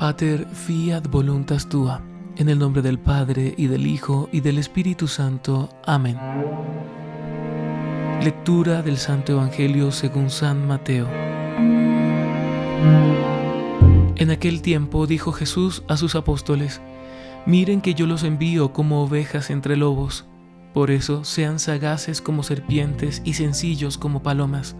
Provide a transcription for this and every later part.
Pater, fiat voluntas tua. En el nombre del Padre, y del Hijo, y del Espíritu Santo. Amén. Lectura del Santo Evangelio según San Mateo. En aquel tiempo dijo Jesús a sus apóstoles: Miren que yo los envío como ovejas entre lobos. Por eso sean sagaces como serpientes y sencillos como palomas.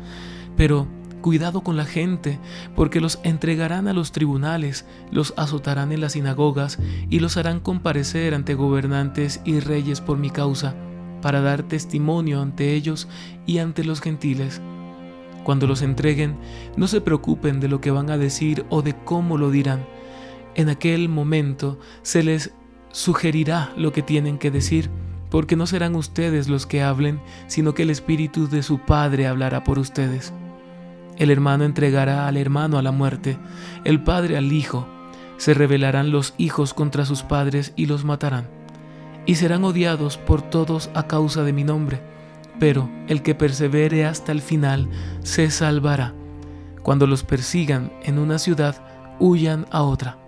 Pero cuidado con la gente, porque los entregarán a los tribunales, los azotarán en las sinagogas y los harán comparecer ante gobernantes y reyes por mi causa, para dar testimonio ante ellos y ante los gentiles. Cuando los entreguen, no se preocupen de lo que van a decir o de cómo lo dirán. En aquel momento se les sugerirá lo que tienen que decir, porque no serán ustedes los que hablen, sino que el Espíritu de su Padre hablará por ustedes. El hermano entregará al hermano a la muerte, el padre al hijo. Se rebelarán los hijos contra sus padres y los matarán. Y serán odiados por todos a causa de mi nombre, pero el que persevere hasta el final se salvará. Cuando los persigan en una ciudad, huyan a otra.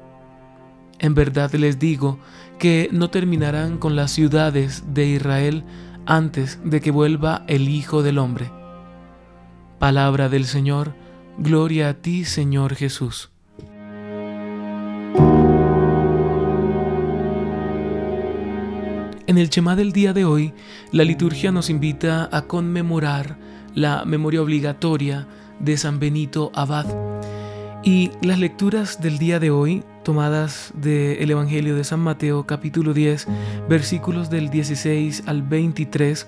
En verdad les digo que no terminarán con las ciudades de Israel antes de que vuelva el Hijo del Hombre. Palabra del Señor, gloria a ti, Señor Jesús. En el Shema del día de hoy, la liturgia nos invita a conmemorar la memoria obligatoria de San Benito Abad. Y las lecturas del día de hoy, tomadas del Evangelio de San Mateo, capítulo 10, versículos del 16 al 23,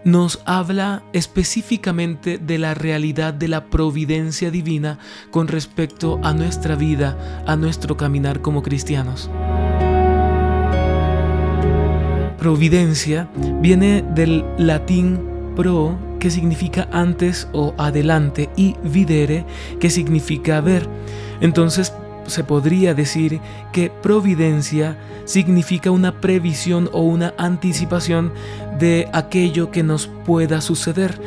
nos habla específicamente de la realidad de la providencia divina con respecto a nuestra vida, a nuestro caminar como cristianos. Providencia viene del latín pro, que significa antes o adelante, y videre, que significa ver. Entonces, se podría decir que providencia significa una previsión o una anticipación de aquello que nos pueda suceder.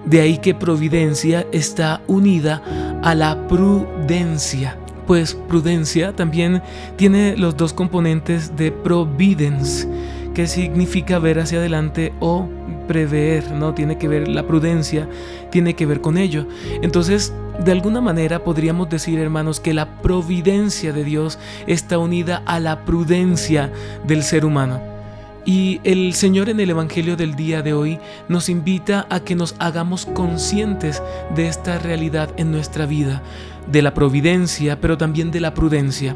De ahí que providencia está unida a la prudencia, pues prudencia también tiene los dos componentes de providence, que significa ver hacia adelante o prever, ¿no? Tiene que ver, la prudencia tiene que ver con ello. Entonces, de alguna manera podríamos decir, hermanos, que la providencia de Dios está unida a la prudencia del ser humano. Y el Señor en el Evangelio del día de hoy nos invita a que nos hagamos conscientes de esta realidad en nuestra vida, de la providencia, pero también de la prudencia.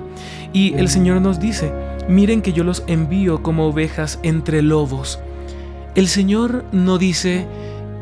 Y el Señor nos dice: miren que yo los envío como ovejas entre lobos. El Señor no dice: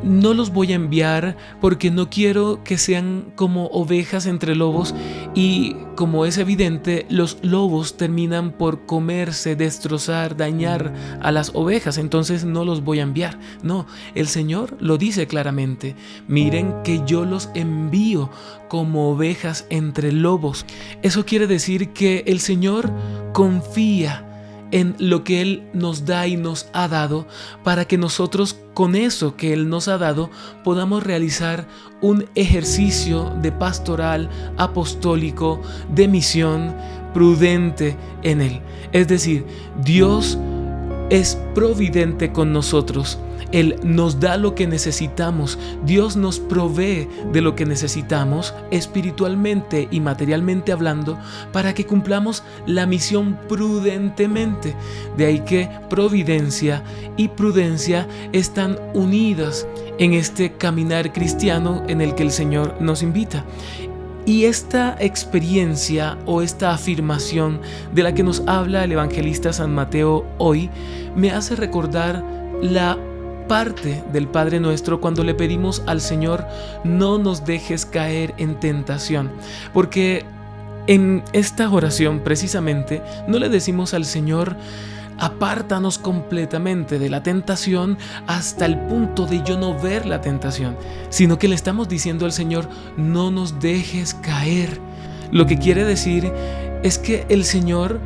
no los voy a enviar porque no quiero que sean como ovejas entre lobos, y como es evidente, los lobos terminan por comerse, destrozar, dañar a las ovejas, entonces no los voy a enviar. No, el Señor lo dice claramente: miren que yo los envío como ovejas entre lobos. Eso quiere decir que el Señor confía en lo que Él nos da y nos ha dado, para que nosotros con eso que Él nos ha dado podamos realizar un ejercicio de pastoral, apostólico, de misión prudente en Él. Es decir, Dios es providente con nosotros. Él nos da lo que necesitamos. Dios nos provee de lo que necesitamos espiritualmente y materialmente hablando, para que cumplamos la misión prudentemente. De ahí que providencia y prudencia están unidas en este caminar cristiano en el que el Señor nos invita. Y esta experiencia o esta afirmación de la que nos habla el evangelista San Mateo hoy me hace recordar la parte del Padre Nuestro cuando le pedimos al Señor: no nos dejes caer en tentación. Porque en esta oración precisamente no le decimos al Señor: apártanos completamente de la tentación hasta el punto de yo no ver la tentación, sino que le estamos diciendo al Señor: no nos dejes caer. Lo que quiere decir es que el Señor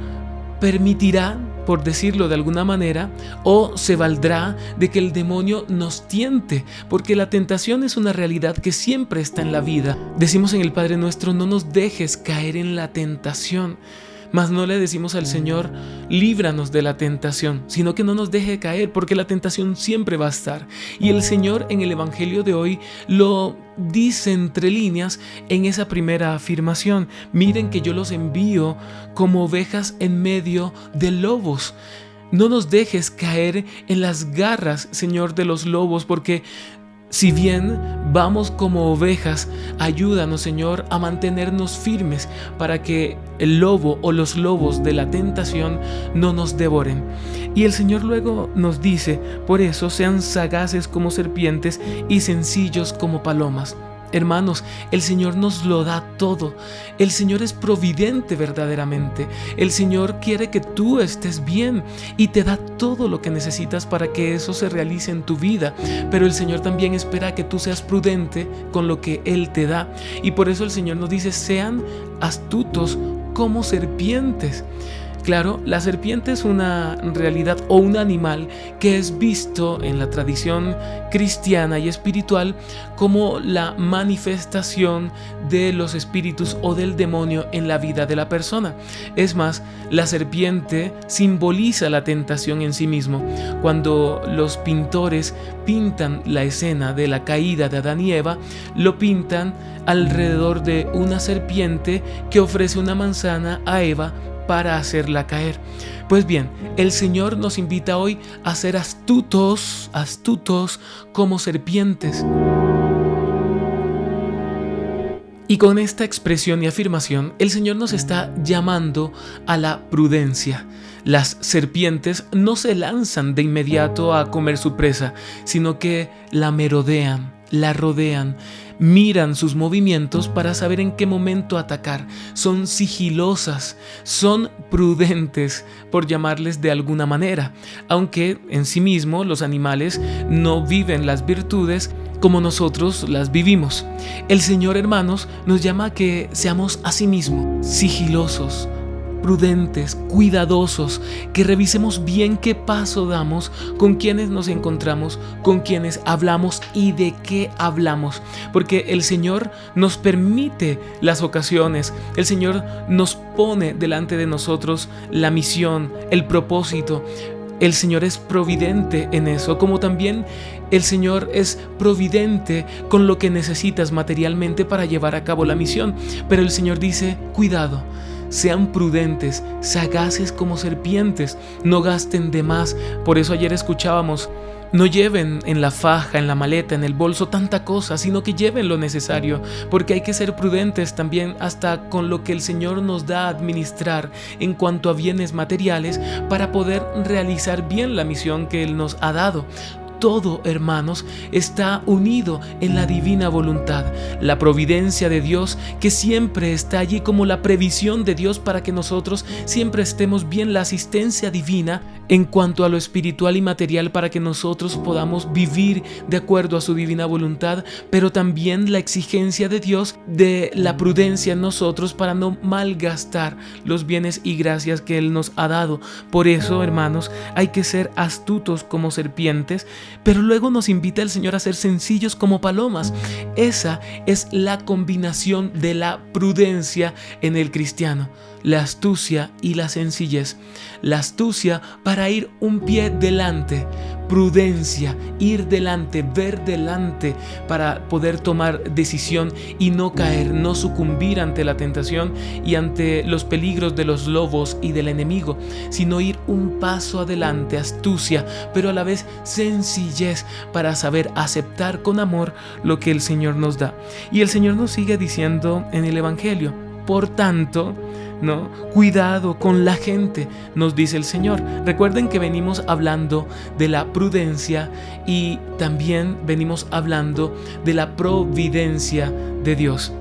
permitirá por decirlo de alguna manera, o se valdrá de que el demonio nos tiente, porque la tentación es una realidad que siempre está en la vida. Decimos en el Padre Nuestro: no nos dejes caer en la tentación. Mas no le decimos al Señor: líbranos de la tentación, sino que no nos deje caer, porque la tentación siempre va a estar. Y el Señor en el Evangelio de hoy lo dice entre líneas en esa primera afirmación: miren que yo los envío como ovejas en medio de lobos. No nos dejes caer en las garras, Señor, de los lobos, porque si bien vamos como ovejas, ayúdanos, Señor, a mantenernos firmes para que el lobo o los lobos de la tentación no nos devoren. Y el Señor luego nos dice: por eso sean sagaces como serpientes y sencillos como palomas. Hermanos, el Señor nos lo da todo. El Señor es providente verdaderamente. El Señor quiere que tú estés bien y te da todo lo que necesitas para que eso se realice en tu vida. Pero el Señor también espera que tú seas prudente con lo que Él te da. Y por eso el Señor nos dice: sean astutos como serpientes. Claro, la serpiente es una realidad o un animal que es visto en la tradición cristiana y espiritual como la manifestación de los espíritus o del demonio en la vida de la persona. Es más, la serpiente simboliza la tentación en sí mismo. Cuando los pintores pintan la escena de la caída de Adán y Eva, lo pintan alrededor de una serpiente que ofrece una manzana a Eva para hacerla caer. Pues bien, el Señor nos invita hoy a ser astutos como serpientes. Y con esta expresión y afirmación, el Señor nos está llamando a la prudencia. Las serpientes no se lanzan de inmediato a comer su presa, sino que la merodean, la rodean, miran sus movimientos para saber en qué momento atacar. Son sigilosas, son prudentes, por llamarles de alguna manera, aunque en sí mismo los animales no viven las virtudes como nosotros las vivimos. El Señor, hermanos, nos llama a que seamos asimismo sigilosos, prudentes, cuidadosos, que revisemos bien qué paso damos, con quienes nos encontramos, con quienes hablamos y de qué hablamos, porque el Señor nos permite las ocasiones, el Señor nos pone delante de nosotros la misión, el propósito. El Señor es providente en eso, como también el Señor es providente con lo que necesitas materialmente para llevar a cabo la misión. Pero el Señor dice: cuidado, sean prudentes, sagaces como serpientes, no gasten de más. Por eso ayer escuchábamos: no lleven en la faja, en la maleta, en el bolso tanta cosa, sino que lleven lo necesario, porque hay que ser prudentes también hasta con lo que el Señor nos da a administrar en cuanto a bienes materiales para poder realizar bien la misión que Él nos ha dado. Todo, hermanos, está unido en la divina voluntad, la providencia de Dios que siempre está allí, como la previsión de Dios para que nosotros siempre estemos bien, la asistencia divina en cuanto a lo espiritual y material para que nosotros podamos vivir de acuerdo a su divina voluntad, pero también la exigencia de Dios de la prudencia en nosotros para no malgastar los bienes y gracias que Él nos ha dado. Por eso, hermanos, hay que ser astutos como serpientes, pero luego nos invita el Señor a ser sencillos como palomas. Esa es la combinación de la prudencia en el cristiano, la astucia y la sencillez. La astucia para ir un pie delante, prudencia, ir delante, ver delante para poder tomar decisión y no caer, no sucumbir ante la tentación y ante los peligros de los lobos y del enemigo, sino ir un paso adelante, astucia, pero a la vez sencillez para saber aceptar con amor lo que el Señor nos da. Y el Señor nos sigue diciendo en el Evangelio: por tanto, ¿no? Cuidado con la gente, nos dice el Señor. Recuerden que venimos hablando de la prudencia y también venimos hablando de la providencia de Dios.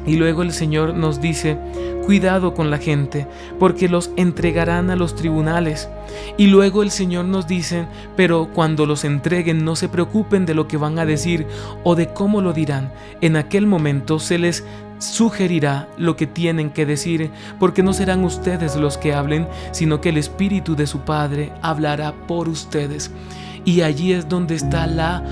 Y luego el Señor nos dice: cuidado con la gente, porque los entregarán a los tribunales. Y luego el Señor nos dice: pero cuando los entreguen, no se preocupen de lo que van a decir o de cómo lo dirán. En aquel momento se les sugerirá lo que tienen que decir, porque no serán ustedes los que hablen, sino que el Espíritu de su Padre hablará por ustedes. Y allí es donde está la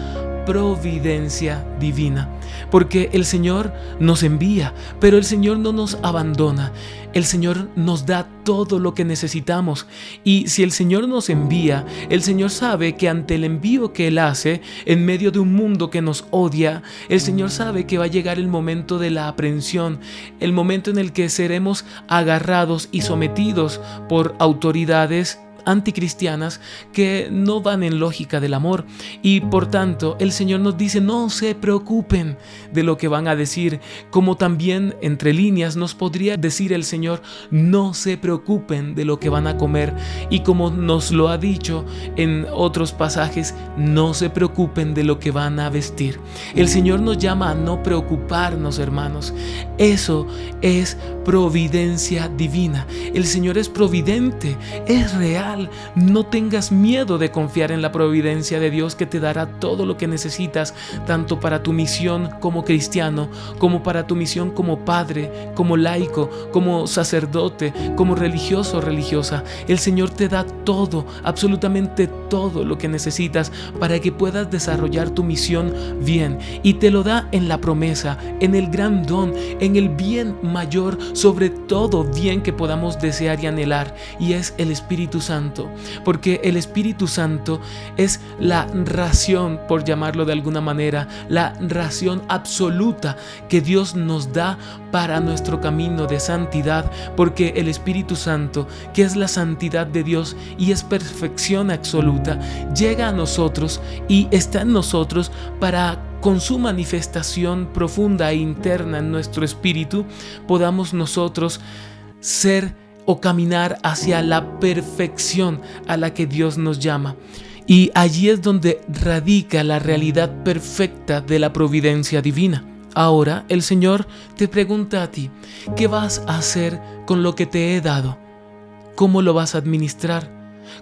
providencia divina, porque el Señor nos envía, pero el Señor no nos abandona. El Señor nos da todo lo que necesitamos, y si el Señor nos envía, el Señor sabe que ante el envío que Él hace, en medio de un mundo que nos odia, el Señor sabe que va a llegar el momento de la aprehensión, el momento en el que seremos agarrados y sometidos por autoridades anticristianas que no van en lógica del amor, y por tanto el Señor nos dice: no se preocupen de lo que van a decir, como también entre líneas nos podría decir el Señor: no se preocupen de lo que van a comer, y como nos lo ha dicho en otros pasajes: no se preocupen de lo que van a vestir. El Señor nos llama a no preocuparnos, hermanos. Eso es providencia divina. El Señor es providente, es real. No tengas miedo de confiar en la providencia de Dios, que te dará todo lo que necesitas, tanto para tu misión como cristiano, como para tu misión como padre, como laico, como sacerdote, como religioso o religiosa. El Señor te da todo, absolutamente todo lo que necesitas para que puedas desarrollar tu misión bien, y te lo da en la promesa, en el gran don, en el bien mayor, sobre todo bien que podamos desear y anhelar, y es el Espíritu Santo. Porque el Espíritu Santo es la ración, por llamarlo de alguna manera, la ración absoluta que Dios nos da para nuestro camino de santidad, porque el Espíritu Santo, que es la santidad de Dios y es perfección absoluta, llega a nosotros y está en nosotros para, con su manifestación profunda e interna en nuestro espíritu, podamos nosotros ser o caminar hacia la perfección a la que Dios nos llama. Y allí es donde radica la realidad perfecta de la providencia divina. Ahora el Señor te pregunta a ti: ¿qué vas a hacer con lo que te he dado? ¿Cómo lo vas a administrar?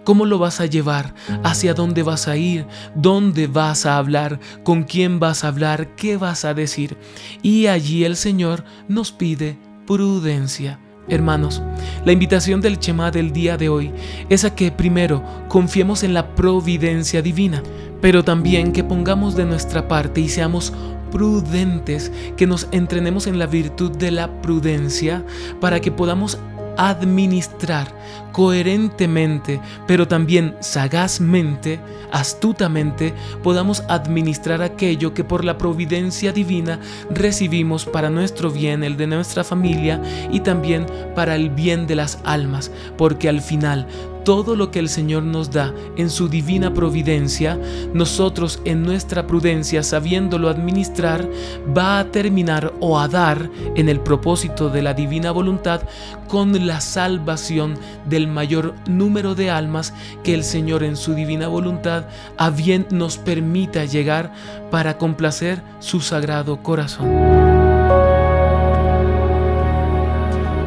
¿Cómo lo vas a llevar? ¿Hacia dónde vas a ir? ¿Dónde vas a hablar? ¿Con quién vas a hablar? ¿Qué vas a decir? Y allí el Señor nos pide prudencia. Hermanos, la invitación del Shema del día de hoy es a que primero confiemos en la providencia divina, pero también que pongamos de nuestra parte y seamos prudentes, que nos entrenemos en la virtud de la prudencia para que podamos administrar coherentemente, pero también sagazmente, astutamente, podamos administrar aquello que por la providencia divina recibimos para nuestro bien, el de nuestra familia y también para el bien de las almas, porque al final todo lo que el Señor nos da en su divina providencia, nosotros en nuestra prudencia, sabiéndolo administrar, va a terminar o a dar en el propósito de la divina voluntad con la salvación del mayor número de almas que el Señor en su divina voluntad a bien nos permita llegar para complacer su sagrado corazón.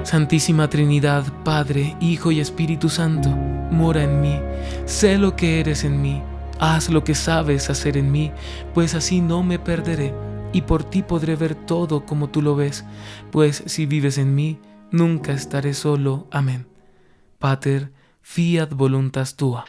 Santísima Trinidad, Padre, Hijo y Espíritu Santo, mora en mí, sé lo que eres en mí, haz lo que sabes hacer en mí, pues así no me perderé, y por ti podré ver todo como tú lo ves, pues si vives en mí, nunca estaré solo. Amén. Pater, fiat voluntas tua.